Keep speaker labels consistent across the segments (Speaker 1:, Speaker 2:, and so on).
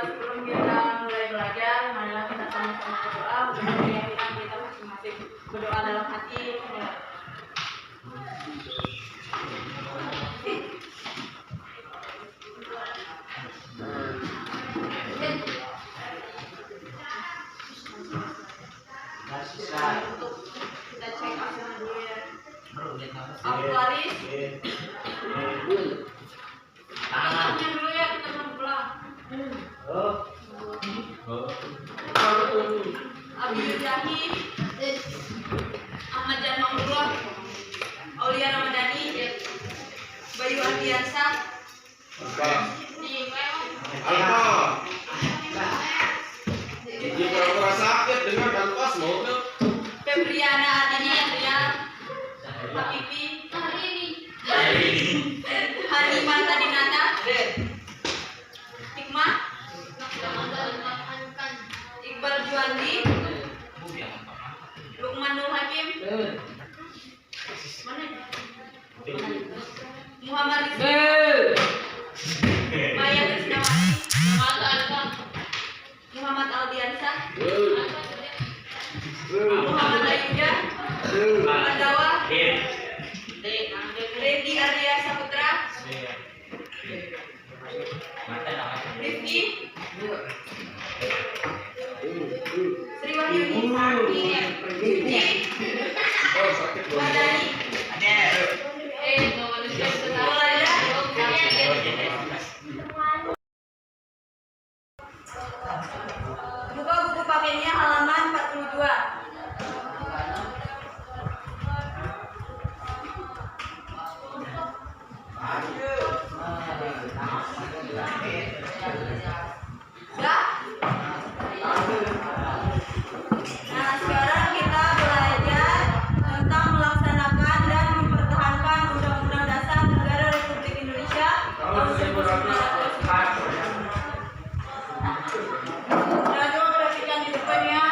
Speaker 1: Sebelum kita mulai belajar, marilah kita sama-sama berdoa untuk keyakinan kita masing-masing. Berdoa dalam hati. Untuk kita cek hasilnya dulu ya. Aktuaris. Tangannya dulu ya, kita mau pulang. Abi Yudahi, Ahmad Jan Maulullah, Aulia Ramadhani, Bayu Ardiansa,
Speaker 2: Jadi pura-pura sakit dengan kanvas mau tuh.
Speaker 1: Febriana Aditya, Habibi, Hanifah Tadinata, Hikmah, Iqbal Juandi, Lukman Nur Hakim, mana? Muhammad Rizky, Maya Krisnawati, Muhammad Aldiansyah, Muhammad Ayuda, Muhammad Dawa, Redi Arya Saputra, Rifki, Sri Wahyuni, Wadani, buka buku pakainya halaman 42. Sudah? Nah, sekarang kita belajar tentang melaksanakan dan mempertahankan Undang-Undang Dasar Negara Republik Indonesia tahun 1945. Nah, coba perhatikan di depannya.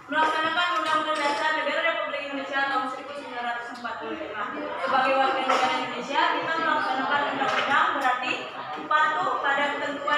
Speaker 1: Melaksanakan Undang-Undang Dasar Negara Republik Indonesia tahun 1945. Sebagai warga negara Indonesia, kita melaksanakan undang-undang berarti patuh pada ketentuan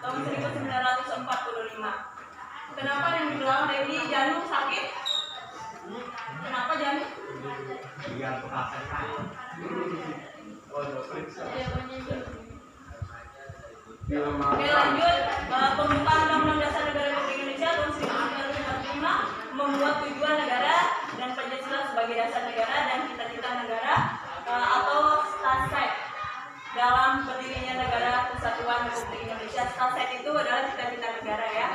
Speaker 1: tahun 1945. Kenapa yang dibilang Dewi Janu sakit? Kenapa Janu? Oke lanjut, pembukaan Undang-Undang Dasar Negara Republik Indonesia tahun 1945 membuat tujuan negara dan Pancasila sebagai dasar negara dan cita-cita negara atau Statsek dalam berdirinya Negara Kesatuan Republik Indonesia. Statsek itu adalah cita-cita negara ya.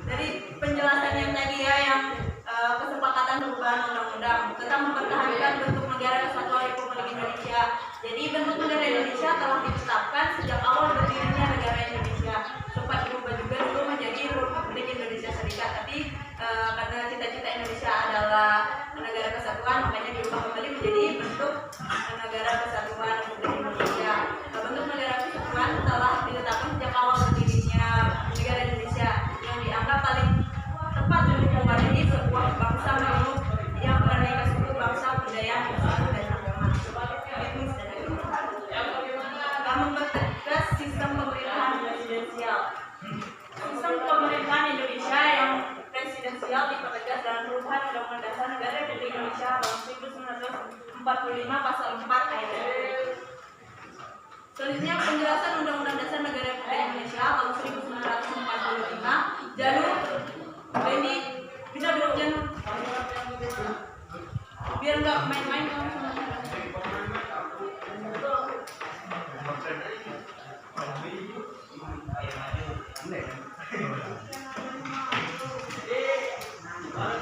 Speaker 1: Dari penjelasan yang tadi ya, yang kesepakatan perubahan undang-undang tentang mempertahankan bentuk negara kesatuan Republik Indonesia. Jadi bentuk negara Indonesia telah ditetapkan sejak awal berdirinya negara Indonesia. Sempat berubah juga dulu menjadi Republik Indonesia Serikat. Tapi karena cita-cita Indonesia adalah negara kesatuan, makanya diubah kembali menjadi bentuk negara kesatuan Republik Indonesia. Bentuk negara kesatuan telah ditetapkan sejak awal berdirinya negara Indonesia, yang dianggap paling tepat untuk mewadahi sebuah bangsa menurut yang beraneka suku, bangsa, budaya, suku dan agama, etnis dan agama. Mempertegas sistem pemerintahan presidensial. Sistem pemerintahan Indonesia yang presidensial dipertegas dalam perubahan Undang-Undang Dasar Negara Republik Indonesia tahun 1945 pasal 4 ayat 1. Selanjutnya penjelasan Undang-Undang Dasar Negara Republik Indonesia tahun 1945. Janu, Benny, bisa duduk Janu. Biar nggak main-main kamu sama saya.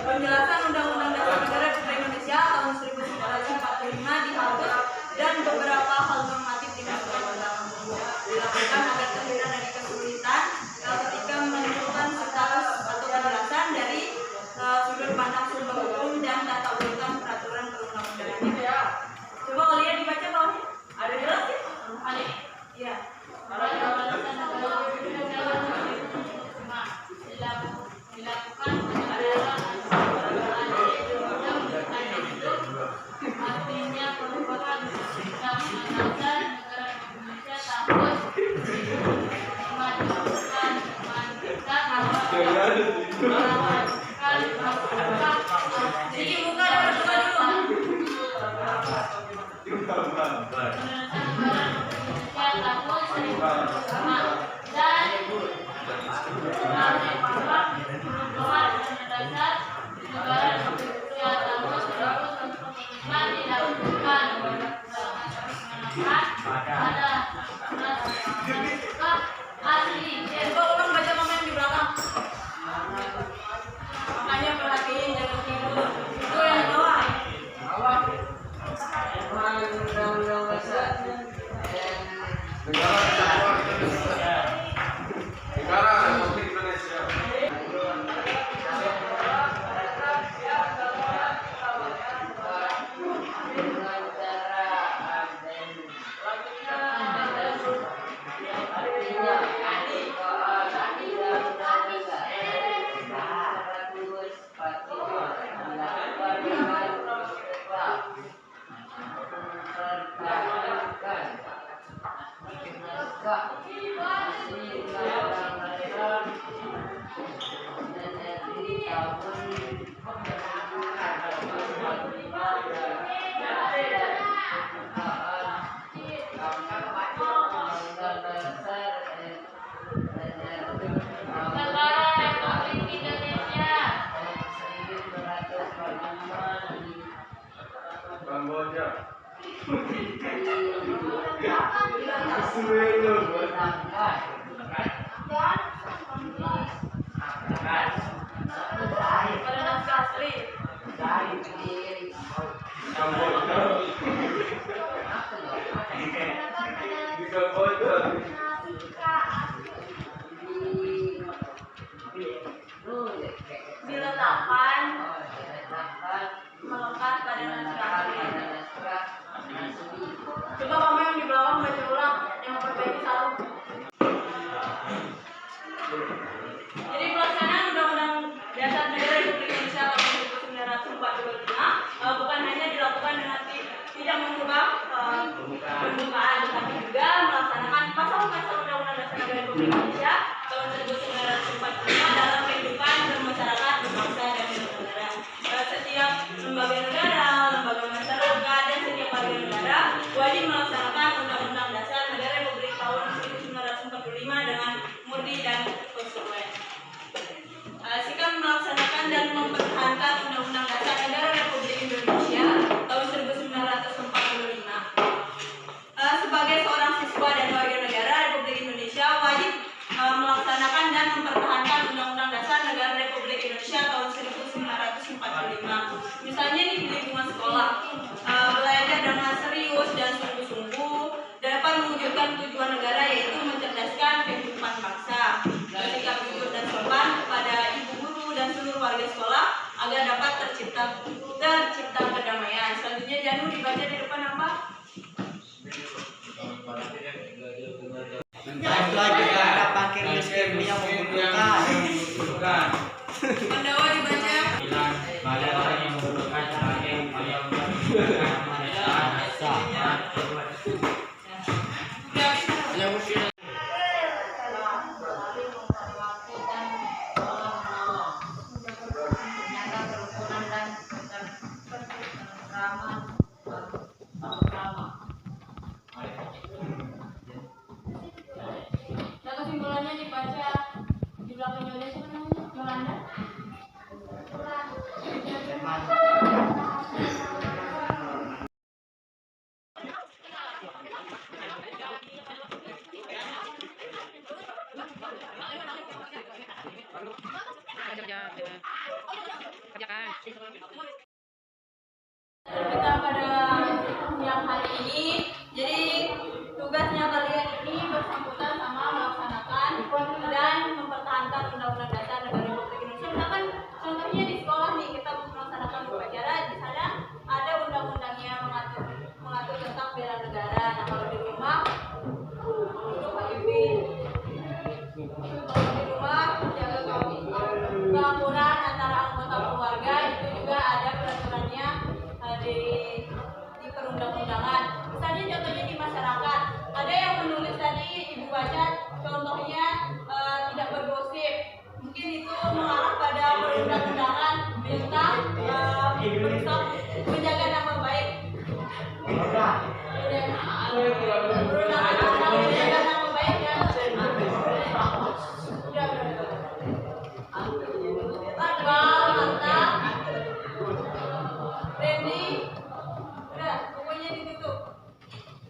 Speaker 1: Penjelasan Undang-Undang Dasar Negara Republik Indonesia tahun 1945 dihapus dan beberapa hal normatif dimasukkan dilakukan agar terhindar dari kesulitan ketika menentukan status atau penjelasan dari sudut pandang sumber hukum dan tata urutan peraturan perundang-undangannya. Coba kalian dibaca bawahnya. Ada jelas ya? Ada. Iya. Dilakukan adalah artinya perubahan Undang-Undang Dasar Negara Indonesia tahun memajukan jadi buka dan berdoa dulu. Ulang baca komen di belakang. Makanya perhatiin, jangan tidur. Itu yang di bawah.
Speaker 2: Negara Republik Indonesia. Kamboja.
Speaker 1: Diletakkan melekat pada naskah asli. Coba kamu yang di belakang baca ulang, yang memperbaiki salah. Jadi pelaksanaan Undang-Undang Dasar Negara Republik Indonesia tahun 1945 bukan hanya dilakukan dengan tidak mengubah pembukaan, tetapi juga melaksanakan pasal-pasal Republik Indonesia tahun 1945 dalam kehidupan bermasyarakat, berbangsa dan bernegara. Setiap lembaga negara, lembaga masyarakat dan setiap warga negara wajib melaksanakan Undang-Undang Dasar Negara Republik tahun 1945 dengan murni dan konsekuen. Sikap melaksanakan dan mempertahankan Undang-Undang Dasar Negara Republik Indonesia tahun 1945. Sebagai seorang siswa dan warga negara Republik Indonesia wajib melaksanakan dan mempertahankan Undang-Undang Dasar Negara Republik Indonesia tahun 1945. Misalnya di lingkungan sekolah, belajar dengan serius dan sungguh-sungguh dapat mewujudkan tujuan negara, yaitu mencerdaskan kehidupan bangsa. Bersikap jujur dan sopan kepada ibu guru dan seluruh warga sekolah agar dapat tercipta kedamaian. Selanjutnya Janu dibaca di depan apa?
Speaker 3: Belajar pakai miskin yang membutuhkan.
Speaker 1: Pandawa dibaca.
Speaker 4: Pada orang yang membutuhkan sebagai upaya untuk meningkatkan manfaat.
Speaker 1: Kesimpulannya dibaca di belakang Yolanda. Siapa namanya? Yolanda. Kita pada siang hari ini, jadi tugasnya kalian ini bersangkutan sama melaksanakan dan mempertahankan Undang-Undang Dasar Negara Republik Indonesia. Misalkan contohnya di sekolah nih, kita melaksanakan upacara, di sana ada undang-undangnya mengatur tentang bela negara. Nah, kalau di rumah itu KIP. Kalau di rumah jaga keakuran antara anggota keluarga, itu juga ada peraturannya di perundang-undangan. Misalnya contohnya di masyarakat, ada yang menulis tadi ibu baca, contohnya tidak bergosip. Mungkin itu mengarah pada perundang-undangan tentang berusaha menjaga nama baik. Perundang-undangan menjaga nama baik ya. Iqbal, mantap. Randy, udah, pokoknya ditutup.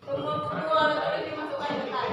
Speaker 1: Semua buku alat tulis dimasukkan ke tas.